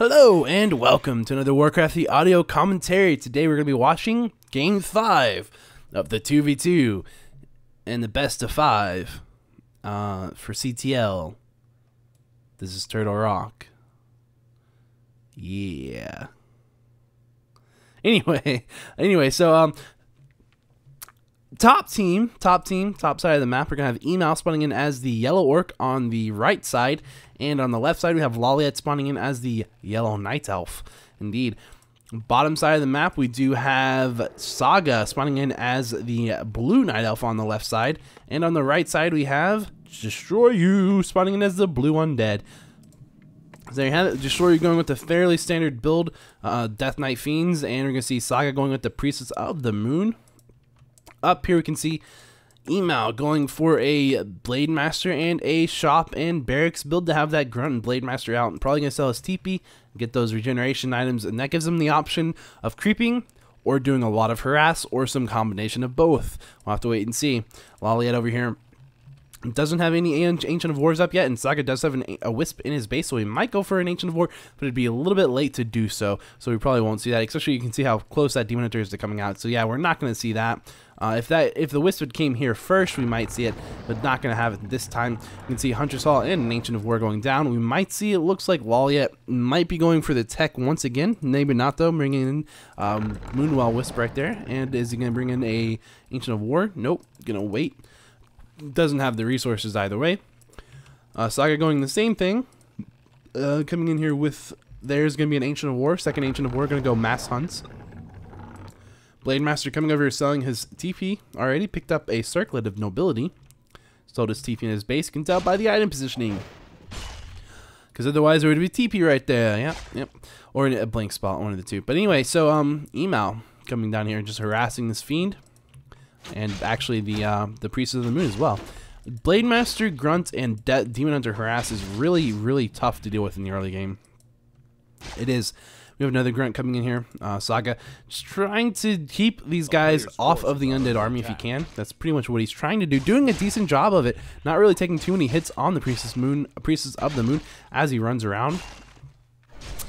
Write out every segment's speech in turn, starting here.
Hello and welcome to another Warcraft III audio commentary. Today we're going to be watching Game 5 of the 2v2 and the best of 5 for CTL. This is Turtle Rock. Yeah. Anyway, so top side of the map, we're going to have eMaL spawning in as the yellow orc on the right side, and on the left side we have LawLiet spawning in as the yellow night elf. Indeed. Bottom side of the map we do have SAGA spawning in as the blue night elf on the left side, and on the right side we have Destroyu spawning in as the blue undead. So there you have it, Destroyu going with the fairly standard build, Death Knight Fiends, and we're going to see SAGA going with the Priestess of the Moon. Up here we can see eMaL going for a Blade Master and a Shop and Barracks build to have that Grunt and Blade Master out, and probably going to sell his TP, get those regeneration items, and that gives him the option of creeping or doing a lot of harass or some combination of both. We'll have to wait and see. LawLiet over here doesn't have any Ancient of Wars up yet, and SAGA does have a Wisp in his base, so he might go for an Ancient of War, but it'd be a little bit late to do so, so we probably won't see that, especially you can see how close that Demon Hunter is to coming out, so yeah, we're not going to see that. If the Wisp came here first, we might see it, but not going to have it this time. You can see Hunter's Hall and an Ancient of War going down. We might see, it looks like LawLiet might be going for the tech once again, maybe not though, bringing in Moonwell Wisp right there, and is he going to bring in a Ancient of War? Nope, going to wait. Doesn't have the resources either way. SAGA going the same thing, coming in here with, there's going to be an Ancient of War, second Ancient of War, going to go Mass Hunts. Blade Master coming over here selling his TP, already picked up a Circlet of Nobility, sold his TP in his base, you can tell by the item positioning, because otherwise there would be TP right there, yep, or a blank spot, one of the two. But anyway, so eMaL coming down here and just harassing this Fiend, and actually the Priest of the Moon as well. Blade Master, Grunt, and Demon Hunter harass is really tough to deal with in the early game. It is. We have another Grunt coming in here. SAGA just trying to keep these guys off of the undead army if he can. That's pretty much what he's trying to do. Doing a decent job of it. Not really taking too many hits on the Priestess of the Moon as he runs around.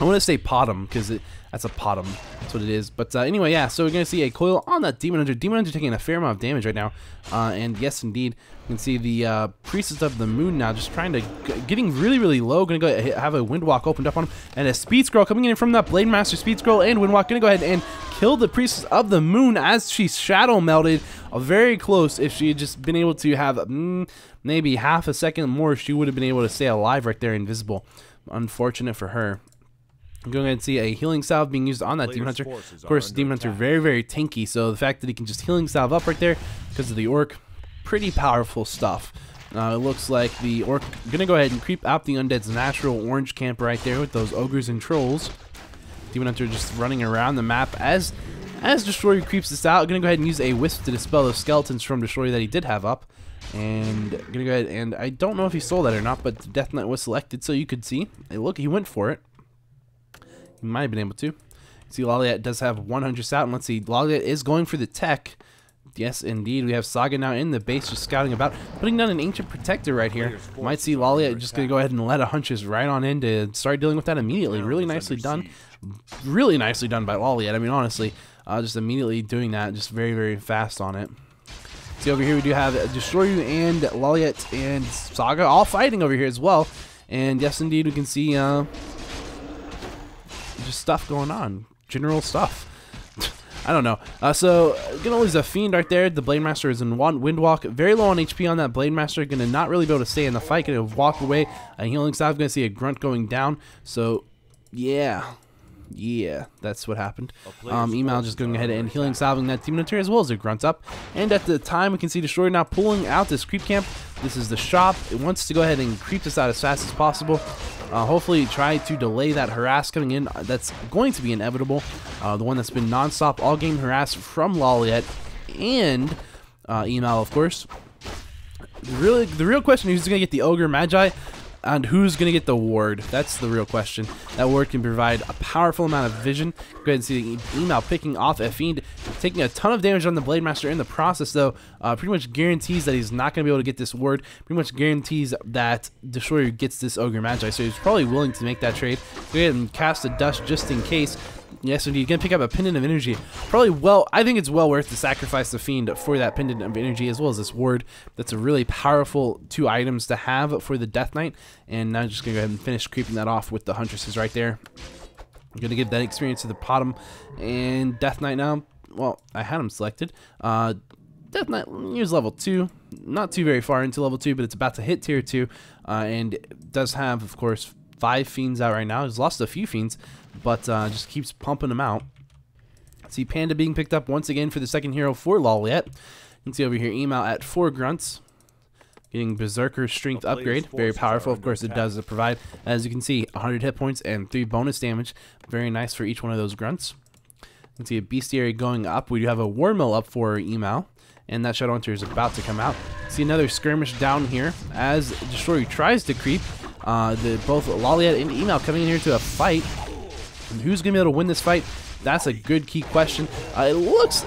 I want to say Potom because that's a Potom. That's what it is. But anyway, yeah, so we're going to see a coil on that Demon Hunter. Demon Hunter taking a fair amount of damage right now. And yes, indeed, you can see the Priestess of the Moon now just trying to, getting really low. Going to go have a Windwalk opened up on him. And a Speed Scroll coming in from that Blade Master Speed Scroll and Windwalk. Going to go ahead and kill the Priestess of the Moon as she shadow melted. Very close. If she had just been able to have maybe half a second more, she would have been able to stay alive right there, invisible. Unfortunate for her. I'm going to see a healing salve being used on that Demon Hunter. Of course, Demon Hunter very tanky, so the fact that he can just healing salve up right there because of the orc, pretty powerful stuff. It looks like the orc going to go ahead and creep out the undead's natural orange camp right there with those ogres and trolls. Demon Hunter just running around the map as Destroyu creeps this out. Going to go ahead and use a Wisp to dispel those skeletons from Destroyu that he did have up. And going to go ahead and, I don't know if he stole that or not, but the Death Knight was selected, so you could see. Hey, look, he went for it. He might have been able to. See, LawLiet does have 100 out, and let's see, LawLiet is going for the tech. Yes, indeed. We have SAGA now in the base just scouting about, putting down an Ancient Protector right here. Might see LawLiet just going to go ahead and let a hunches right on in to start dealing with that immediately. Really nicely done. Really nicely done by LawLiet. I mean, honestly, just immediately doing that, just very fast on it. See, over here we do have Destroyu and LawLiet and SAGA all fighting over here as well. And yes, indeed, we can see just stuff going on, general stuff. I don't know. So gonna lose a Fiend right there. The Blade Master is in one Windwalk, very low on HP on that Blade Master. Gonna not really be able to stay in the fight. Gonna walk away. A healing salve. Gonna see a Grunt going down. So yeah, that's what happened. eMaL just going ahead and healing salving that Demon Hunter as well as a Grunt up. And at the time we can see Destroyu now pulling out this creep camp. This is the shop. It wants to go ahead and creep this out as fast as possible. Hopefully try to delay that harass coming in. That's going to be inevitable. The one that's been non-stop all game harass from LawLiet and eMaL, of course. The real question is who's going to get the Ogre Magi. And who's going to get the ward? That's the real question. That ward can provide a powerful amount of vision. Go ahead and see the eMaL picking off a Fiend, taking a ton of damage on the Blade Master in the process, though. Pretty much guarantees that he's not going to be able to get this ward. Pretty much guarantees that Destroyu gets this Ogre Magi, so he's probably willing to make that trade. Go ahead and cast a Dust just in case. Yes, indeed. Gonna pick up a Pendant of Energy. Probably I think it's well worth to sacrifice the Fiend for that Pendant of Energy as well as this ward. That's a really powerful 2 items to have for the Death Knight. And now I'm just gonna go ahead and finish creeping that off with the Huntresses right there. I'm gonna give that experience to the bottom. And Death Knight now, well, I had him selected. Death Knight, use level 2. Not too very far into level 2, but it's about to hit tier 2. And it does have, of course, 5 Fiends out right now. He's lost a few Fiends, but just keeps pumping them out. See Panda being picked up once again for the second hero for LawLiet. You can see over here eMaL at 4 grunts. Getting Berserker Strength upgrade. Very powerful. Of course, it does provide, as you can see, 100 hit points and 3 bonus damage. Very nice for each one of those grunts. You can see a Bestiary going up. We do have a War Mill up for eMaL. And that Shadow Hunter is about to come out. See another skirmish down here as Destroyu tries to creep. Both LawLiet and eMaL coming in here to a fight. And who's going to be able to win this fight? That's a good key question. It looks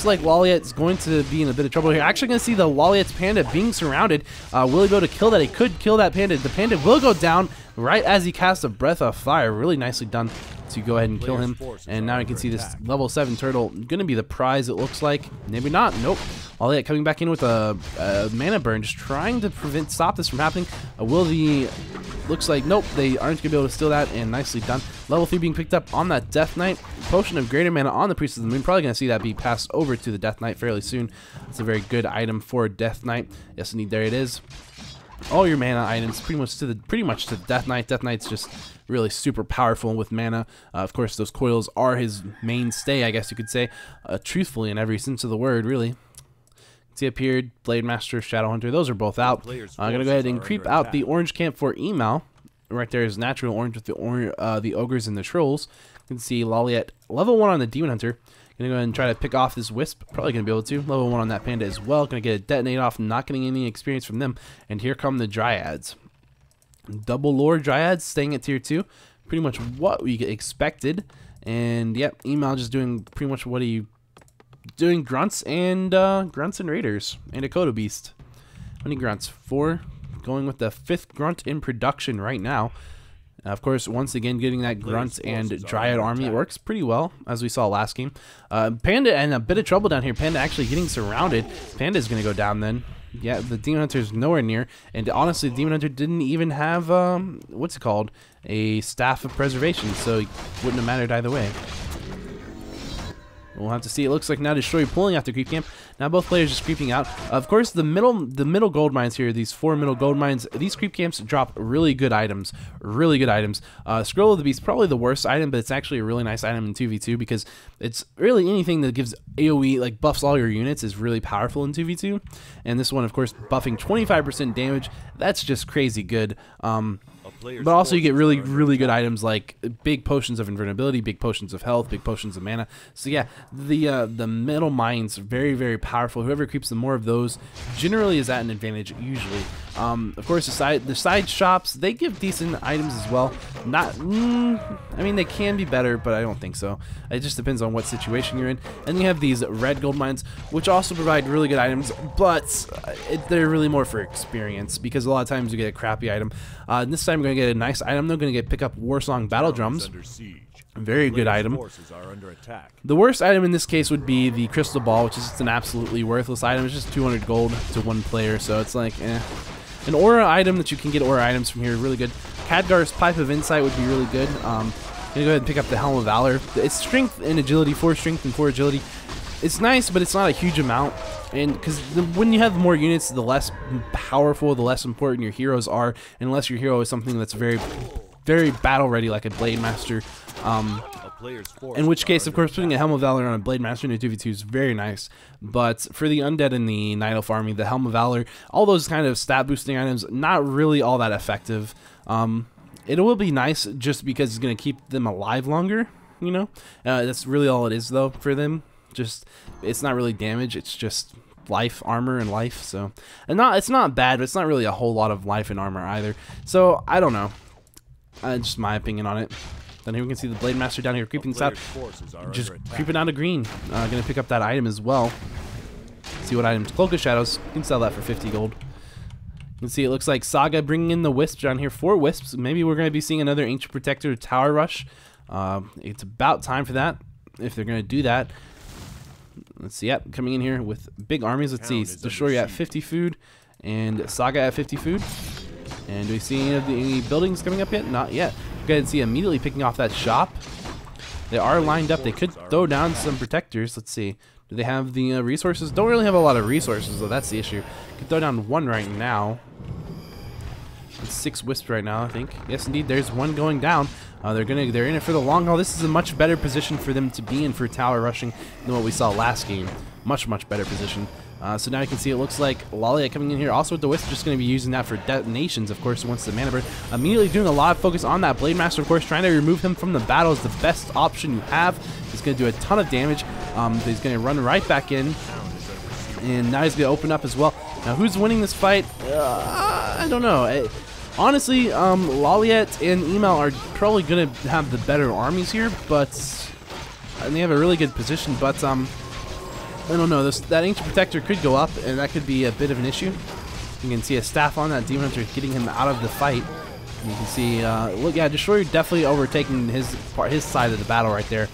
like LawLiet's going to be in a bit of trouble here. Actually going to see the LawLiet's Panda being surrounded. Will he be able to kill that? He could kill that Panda. The Panda will go down right as he casts a Breath of Fire. Really nicely done to go ahead and kill him. And now you can see this level 7 turtle going to be the prize, it looks like. Maybe not. Nope. LawLiet coming back in with a mana burn, just trying to stop this from happening. Looks like, nope, they aren't going to be able to steal that, and nicely done. Level 3 being picked up on that Death Knight. Potion of Greater Mana on the Priest of the Moon. Probably going to see that be passed over to the Death Knight fairly soon. It's a very good item for Death Knight. Yes, indeed, there it is. All your mana items pretty much to the Death Knight. Death Knight's just really super powerful with mana. Of course, those coils are his mainstay, I guess you could say, truthfully in every sense of the word, really. See up here, Blade Master, Shadow Hunter, those are both out. I'm going to go ahead and creep out the orange camp for eMaL. Right there is natural orange with the ogres and the trolls. You can see LawLiet level 1 on the Demon Hunter. Going to go ahead and try to pick off this Wisp. Probably going to be able to. Level 1 on that Panda as well. Going to get a Detonate off, not getting any experience from them. And here come the Dryads. Double Lore Dryads staying at tier 2. Pretty much what we expected. And yep, eMaL just doing pretty much what he doing grunts and raiders and a Kodo Beast. How many grunts? 4. Going with the 5th grunt in production right now. Of course, once again, getting that grunt and Dryad army, it works pretty well, as we saw last game. Panda in a bit of trouble down here. Panda actually getting surrounded. Panda's going to go down then. Yeah, the Demon Hunter's nowhere near. And honestly, the Demon Hunter didn't even have, what's it called? A Staff of Preservation, so it wouldn't have mattered either way. We'll have to see. It looks like now Destroyu pulling out the creep camp. Now both players just creeping out. Of course, the middle gold mines here, these 4 middle gold mines, these creep camps drop really good items. Really good items. Scroll of the Beast, probably the worst item, but it's actually a really nice item in 2v2 because it's really anything that gives AoE, like buffs all your units, is really powerful in 2v2. And this one, of course, buffing 25% damage. That's just crazy good. But also you get really good items like big potions of invulnerability, big potions of health, big potions of mana. So yeah, the middle mines, very powerful. Whoever creeps the more of those generally is at an advantage usually. Of course, the side shops, they give decent items as well. Not, I mean, they can be better, but I don't think so. It just depends on what situation you're in. And you have these red gold mines, which also provide really good items, but they're really more for experience because a lot of times you get a crappy item. This time I'm going to get a nice item. They're going to get pick up Warsong Battle Drums. Very good item. The worst item in this case would be the Crystal Ball, which is just an absolutely worthless item. It's just 200 gold to one player, so it's like, eh. An aura item that you can get aura items from here, really good. Khadgar's Pipe of Insight would be really good. I'm gonna go ahead and pick up the Helm of Valor. It's strength and agility, 4 strength and 4 agility. It's nice, but it's not a huge amount. And because when you have more units, the less powerful, the less important your heroes are, unless your hero is something that's very battle ready, like a Blade Master. In which case, of course, putting a Helm of Valor on a Blade Master in a 2v2 is very nice. But for the Undead and the Night Elf army, the Helm of Valor, all those kind of stat boosting items, not really all that effective. It will be nice just because it's going to keep them alive longer, you know? That's really all it is, though, for them. Just, it's not really damage, it's just life, armor, and life. So, and it's not bad, but it's not really a whole lot of life and armor either. So I don't know. Just my opinion on it. Then here we can see the Blade Master down here creeping south, just creeping out of green. Gonna pick up that item as well. See what items? Cloak of Shadows. You can sell that for 50 gold. You can see it looks like Saga bringing in the Wisps down here. 4 Wisps. Maybe we're gonna be seeing another Ancient Protector Tower Rush. It's about time for that, if they're gonna do that. Let's see. Yep, coming in here with big armies. Let's see. Destroyu at 50 food, and Saga at 50 food. And do we see any buildings coming up yet? Not yet. Go ahead and see immediately picking off that shop. They are lined up. They could throw down some protectors. Let's see. Do they have the resources? Don't really have a lot of resources, though. That's the issue. Could throw down 1 right now. It's 6 wisps right now, I think. Yes, indeed. There's 1 going down. They're in it for the long haul. This is a much better position for them to be in for tower rushing than what we saw last game. Much better position. So now you can see it looks like LawLiet coming in here. Also with the Wisp, just going to be using that for detonations, of course, once the Mana Bird. Immediately doing a lot of focus on that Blade Master, of course, trying to remove him from the battle is the best option you have. He's going to do a ton of damage. He's going to run right back in. And now he's going to open up as well. Now, who's winning this fight? I don't know. Honestly, LawLiet and eMaL are probably going to have the better armies here, but and they have a really good position, but I don't know, that Ancient Protector could go up, and that could be a bit of an issue. You can see a staff on that Demon Hunter getting him out of the fight. And you can see, look, yeah, Destroyu definitely overtaking his side of the battle right there.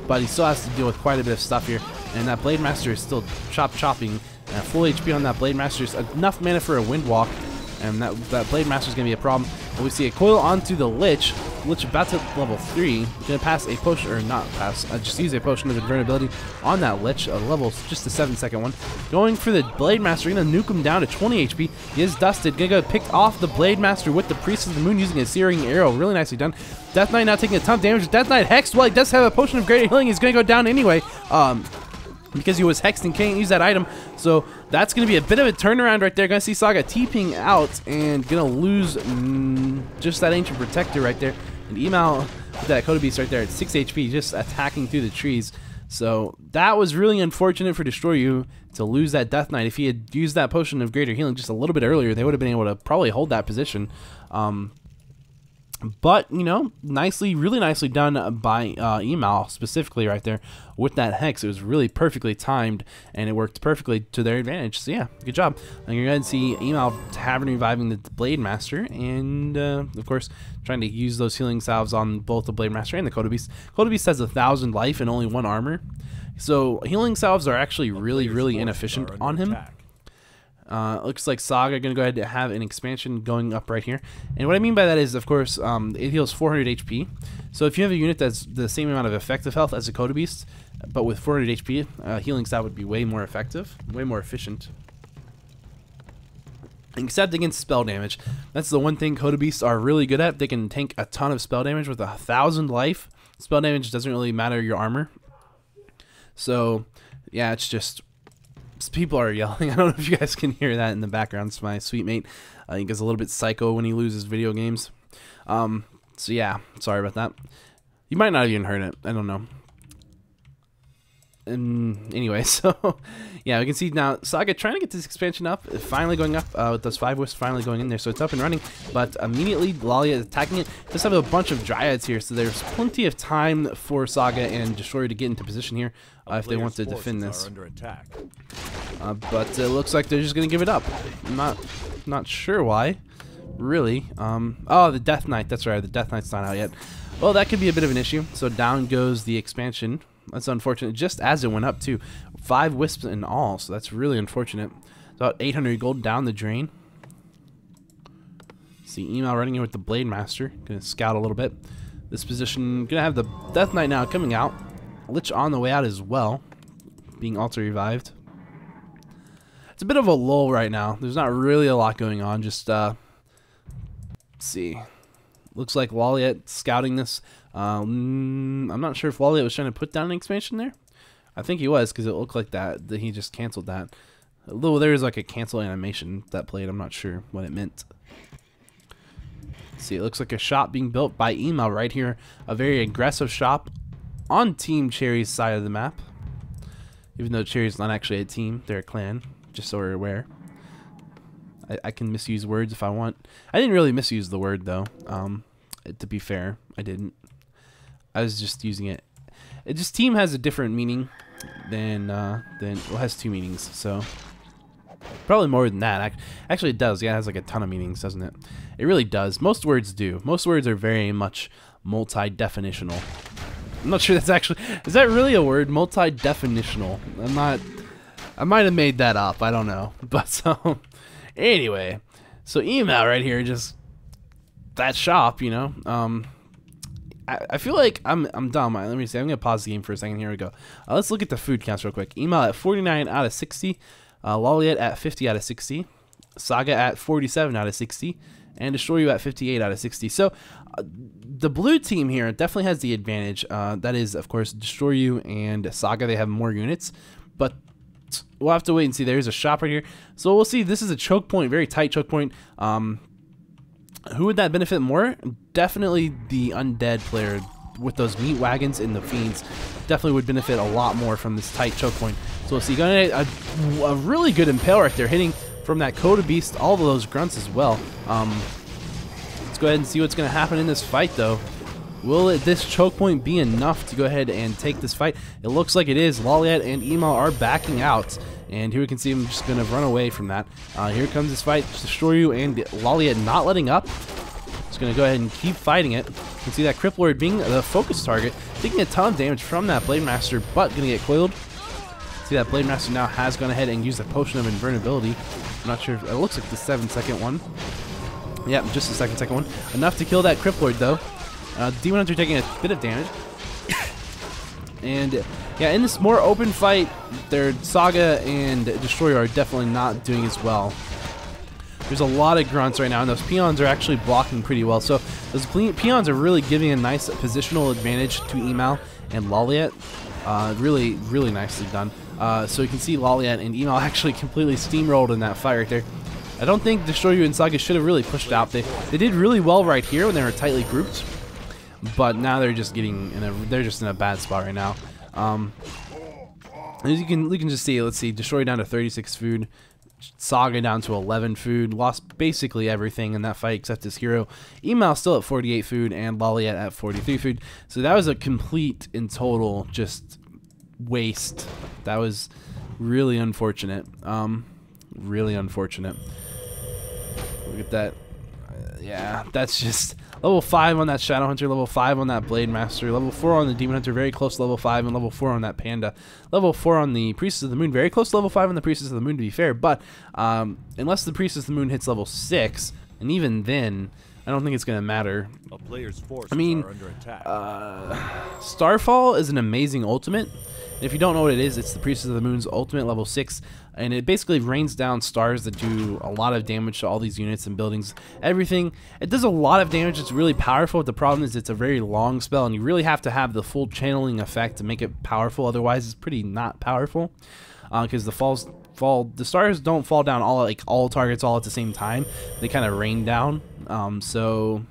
But he still has to deal with quite a bit of stuff here. And that Blade Master is still chopping. Full HP on that Blade Master is enough mana for a Wind Walk. And that Blade Master is going to be a problem. But we see a coil onto the Lich. Lich about to level 3. Going to pass a potion, or not pass, just use a potion of invulnerability on that Lich. A level, just a 7-second one. Going for the Blade Master. Going to nuke him down to 20 HP. He is dusted. Going to go pick off the Blade Master with the Priest of the Moon using a Searing Arrow. Really nicely done. Death Knight now taking a ton of damage. Death Knight hexed. Well, he does have a potion of greater healing. He's going to go down anyway. Because he was hexed and can't use that item. So that's going to be a bit of a turnaround right there. Going to see Saga TPing out and going to lose just that Ancient Protector right there. And eMaL with that Coda Beast right there at 6 HP just attacking through the trees. So that was really unfortunate for Destroyu to lose that Death Knight. If he had used that Potion of Greater Healing just a little bit earlier, they would have been able to probably hold that position. But, you know, really nicely done by eMaL specifically right there with that Hex. It was really perfectly timed, and it worked perfectly to their advantage. So, yeah, good job. And you're going to see eMaL Tavern reviving the Blade Master, and, of course, trying to use those healing salves on both the Blade Master and the Coda Beast. Coda Beast has 1,000 life and only 1 armor. So, healing salves are actually really inefficient on him. Looks like Saga going to go ahead and have an expansion going up right here. And what I mean by that is, of course, it heals 400 HP. So if you have a unit that's the same amount of effective health as a Coda Beast, but with 400 HP, healing salve would be way more effective, way more efficient. Except against spell damage. That's the one thing Coda Beasts are really good at. They can tank a ton of spell damage with 1,000 life. Spell damage doesn't really matter your armor. So, yeah, it's just... people are yelling. I don't know if you guys can hear that in the background. It's my sweet mate. He gets a little bit psycho when he loses video games. So yeah, sorry about that. You might not have even heard it. I don't know. Anyway, so yeah, we can see now Saga trying to get this expansion up, finally going up with those 5 wisps finally going in there, so it's up and running. But immediately LawLiet attacking it. Just have a bunch of dryads here, so there's plenty of time for Saga and Destroyu to get into position here if they want to defend this. But it looks like they're just gonna give it up. I'm not sure why, really. Oh, the Death Knight. That's right, the Death Knight's not out yet. Well, that could be a bit of an issue. So down goes the expansion. That's unfortunate, just as it went up too. 5 wisps in all, so that's really unfortunate. About 800 gold down the drain. See eMaL running in with the Blade Master. Gonna scout a little bit. This position, gonna have the Death Knight now coming out. Lich on the way out as well, being altar revived. It's a bit of a lull right now. There's not really a lot going on. Just let's see. Looks like LawLiet scouting this. I'm not sure if LawLiet was trying to put down an expansion there. I think he was, because it looked like that he just canceled that. Although there was like a cancel animation that played. I'm not sure what it meant. Let's see, it looks like a shop being built by eMaL right here. A very aggressive shop on Team Cherry's side of the map. Even though Cherry's not actually a team, they're a clan, just so we're aware. I can misuse words if I want. I didn't really misuse the word, though. To be fair, I didn't. I was just using it. It just team has a different meaning than well, it has 2 meanings, so probably more than that. Actually, it does. Yeah, it has like a ton of meanings, doesn't it? It really does. Most words do. Most words are very much multi-definitional. I'm not sure that's actually, is that really a word? Multi-definitional. I might have made that up. I don't know. But anyway, so eMaL right here, just that shop, you know. I feel like I'm dumb. Let me see. I'm gonna pause the game for a second. Here we go. Let's look at the food counts real quick. eMaL at 49 out of 60. LawLiet at 50 out of 60. SAGA at 47 out of 60. And Destroyu at 58 out of 60. So the blue team here definitely has the advantage. That is, of course, Destroyu and SAGA. They have more units, but we'll have to wait and see. There's a shop right here, so we'll see. This is a choke point, very tight choke point. Who would that benefit more? Definitely the undead player with those meat wagons and the fiends. Definitely would benefit a lot more from this tight choke point. So we'll see. Going a really good impale right there, hitting from that Coda Beast, all of those grunts as well. Let's go ahead and see what's going to happen in this fight, though. Will this choke point be enough to go ahead and take this fight? It looks like it is. LawLiet and eMaL are backing out, and here we can see him just going to run away from that. Here comes this fight. Destroyu and LawLiet not letting up. Just going to go ahead and keep fighting it. You can see that Crip Lord being the focus target, taking a ton of damage from that Blade Master, but going to get coiled. See that Blade Master now has gone ahead and used a potion of invulnerability. I'm not sure if it looks like the 7-second one. Yeah, just the second one. Enough to kill that Crip Lord, though. Demon Hunter taking a bit of damage. And yeah, in this more open fight, their SAGA and Destroyu are definitely not doing as well. There's a lot of grunts right now, and those peons are actually blocking pretty well. So those peons are really giving a nice positional advantage to eMaL and LawLiet. Really, really nicely done. So you can see LawLiet and eMaL actually completely steamrolled in that fight right there. I don't think Destroyu and SAGA should have really pushed out. They did really well right here when they were tightly grouped, but now they're just getting they're just in a bad spot right now. As you can just see, let's see, Destroyu down to 36 food, SAGA down to 11 food, lost basically everything in that fight except his hero. eMaL still at 48 food and LawLiet at 43 food. So that was a complete and total just waste. That was really unfortunate. Really unfortunate. Look at that. Yeah, that's just level 5 on that Shadow Hunter, level 5 on that Blade Master, level 4 on the Demon Hunter, very close to level 5, and level 4 on that Panda. Level 4 on the Priestess of the Moon, very close to level 5 on the Priestess of the Moon, to be fair, but unless the Priestess of the Moon hits level 6, and even then, I don't think it's going to matter. A player's forces I mean, are under attack. Starfall is an amazing ultimate. And if you don't know what it is, it's the Priestess of the Moon's ultimate, level 6, and it basically rains down stars that do a lot of damage to all these units and buildings, everything. It does a lot of damage. It's really powerful, but the problem is it's a very long spell, and you really have to have the full channeling effect to make it powerful. Otherwise, it's pretty not powerful, because the stars don't fall down all targets all at the same time. They kind of rain down. So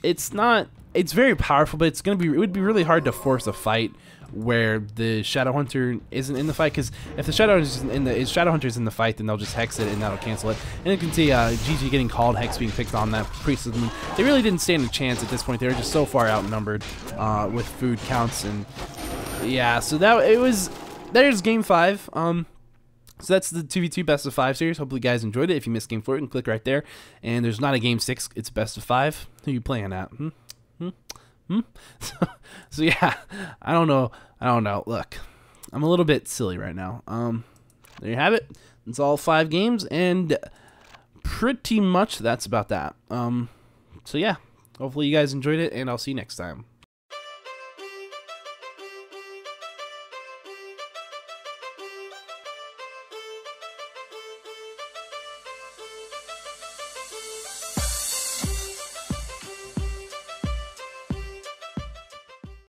it's very powerful, but it would be really hard to force a fight where the Shadow Hunter isn't in the fight, because if the Shadow Hunter's in the fight, then they'll just hex it and that'll cancel it. And you can see GG getting called, hex being picked on that Priest of the Moon. They really didn't stand a chance at this point. They were just so far outnumbered with food counts, and yeah, so there's game 5. So that's the 2v2 best of 5 series. Hopefully you guys enjoyed it. If you missed game 4, you can click right there. And there's not a game 6, it's best of 5. Who are you playing at? So yeah, I don't know. Look, I'm a little bit silly right now. There you have it. It's all 5 games, and pretty much that's about that. So yeah, hopefully you guys enjoyed it, and I'll see you next time.